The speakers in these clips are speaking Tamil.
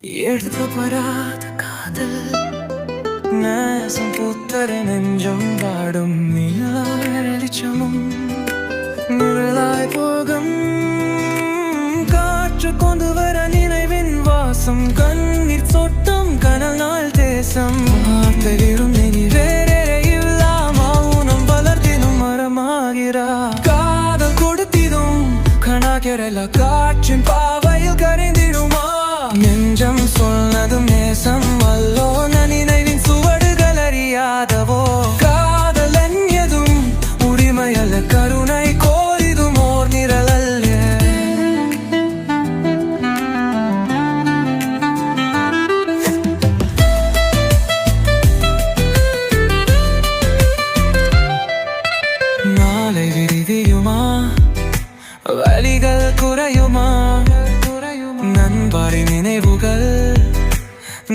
எழுதப்படாத காதல் நேசம் புத்தர நெஞ்சம் பாடும் வெளிச்சமும் நிழலாய் போகும் காற்று கொண்டு வர நினைவின் வாசம் கண்ணீர் சொட்டம் கனல் நாள் தேசம் பெரும் நெறி வேறே இல்லாம மௌனம் வளர்த்தினும் மரமாகிறா காதல் கொடுத்திடும் கணக்கெரல காற்றின் பாவையில் கரைந்திடுமா நெஞ்சம் சொன்னதும் நேசம் அல்லோ நினைவின் சுவடுகள் அறியாதவோ காதல் என்யதும் உரிமையல்ல கருணை கோரிதும் ஓர் நிரலல்ல நாளை விரிதியுமா வலிகள் குறையுமா நண்பரின் நினைவுகள்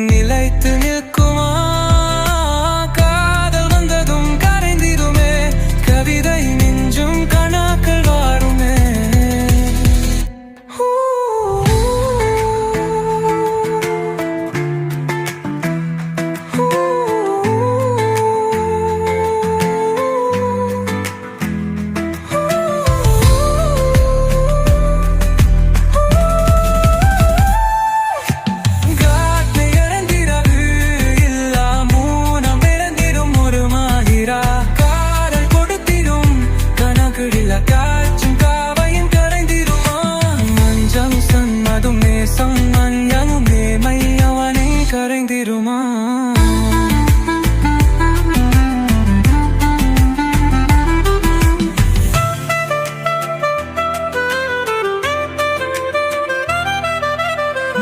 நிலைத்து நிற்குமா காதல் வந்ததும் கரைந்திடுமே கவிதை நெஞ்சும் கணாக்கள் வாருமே காற்றும் காவையும் கரைந்திடுமா மஞ்சம் சன்னதும் நேசம் மஞ்சமும் நேமை அவனை கரைந்திடுமா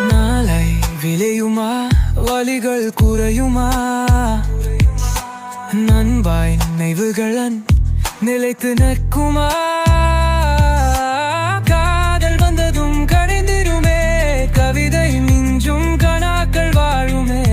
நாளை விளையுமா வலிகள் குறையுமா நண்பாய் நினைவுகளன் நிலைத்து நிற்குமா காதல் வந்ததும் கரைந்திடுமே கவிதை மிஞ்சும் கணாக்கள் வாழுமே